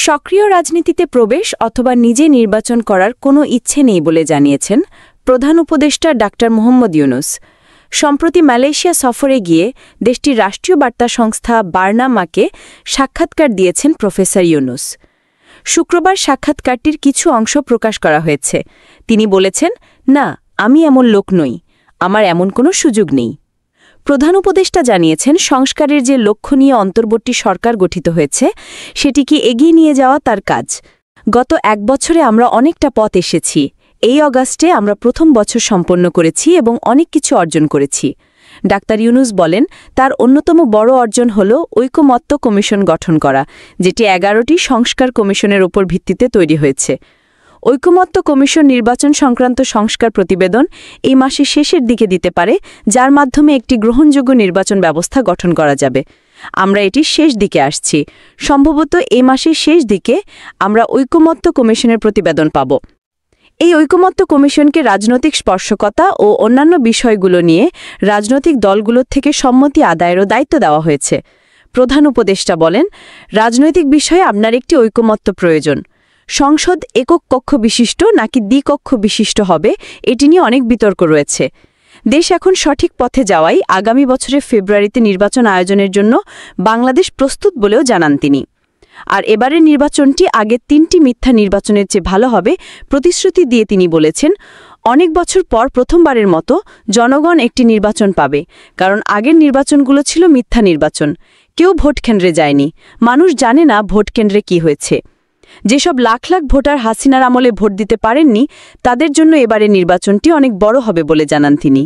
সক্রিয় রাজনীতিতে প্রবেশ অথবা নিজে নির্বাচন করার কোনো ইচ্ছে নেই বলে জানিয়েছেন প্রধান উপদেষ্টা ডা. মোহাম্মদ ইউনূস। সম্প্রতি মালয়েশিয়া সফরে গিয়ে দেশটির রাষ্ট্রীয় বার্তা সংস্থা বার্নামাকে সাক্ষাৎকার দিয়েছেন প্রফেসর ইউনূস। শুক্রবার সাক্ষাৎকারটির কিছু অংশ প্রকাশ করা হয়েছে। তিনি বলেছেন, না, আমি এমন লোক নই, আমার এমন কোনো সুযোগ নেই। প্রধান উপদেষ্টা জানিয়েছেন, সংস্কারের যে লক্ষ্য নিয়ে অন্তর্বর্তী সরকার গঠিত হয়েছে সেটিকে এগিয়ে নিয়ে যাওয়া তার কাজ। গত 1 বছরে আমরা অনেকটা পথ এসেছি। এই অগাস্টে আমরা প্রথম বছর সম্পন্ন করেছি এবং অনেক কিছু অর্জন করেছি। ডা. ইউনূস বলেন, তার অন্যতম বড় অর্জন হল ঐকমত্য কমিশন গঠন করা, যেটি 11টি সংস্কার কমিশনের উপর ভিত্তিতে তৈরি হয়েছে। ঐকমত্য কমিশন নির্বাচন সংক্রান্ত সংস্কার প্রতিবেদন এই মাসের শেষের দিকে দিতে পারে, যার মাধ্যমে একটি গ্রহণযোগ্য নির্বাচন ব্যবস্থা গঠন করা যাবে। আমরা এটির শেষ দিকে আসছি। সম্ভবত এই মাসের শেষ দিকে আমরা ঐকমত্য কমিশনের প্রতিবেদন পাব। এই ঐকমত্য কমিশনকে রাজনৈতিক স্পর্শকতা ও অন্যান্য বিষয়গুলো নিয়ে রাজনৈতিক দলগুলোর থেকে সম্মতি আদায়েরও দায়িত্ব দেওয়া হয়েছে। প্রধান উপদেষ্টা বলেন, রাজনৈতিক বিষয়ে আপনার একটি ঐকমত্য প্রয়োজন। সংসদ একক কক্ষ বিশিষ্ট নাকি দ্বিকক্ষ বিশিষ্ট হবে, এটি নিয়ে অনেক বিতর্ক রয়েছে। দেশ এখন সঠিক পথে যাওয়াই আগামী বছরের ফেব্রুয়ারিতে নির্বাচন আয়োজনের জন্য বাংলাদেশ প্রস্তুত বলেও জানান তিনি। আর এবারের নির্বাচনটি আগের 3টি মিথ্যা নির্বাচনের চেয়ে ভালো হবে প্রতিশ্রুতি দিয়ে তিনি বলেছেন, অনেক বছর পর প্রথমবারের মতো জনগণ একটি নির্বাচন পাবে, কারণ আগের নির্বাচনগুলো ছিল মিথ্যা নির্বাচন। কেউ ভোট কেন্দ্রে যায়নি, মানুষ জানে না ভোট কেন্দ্রে কি হয়েছে। যেসব লাখ লাখ ভোটার হাসিনার আমলে ভোট দিতে পারেননি, তাদের জন্য এবারের নির্বাচনটি অনেক বড় হবে বলে জানান তিনি।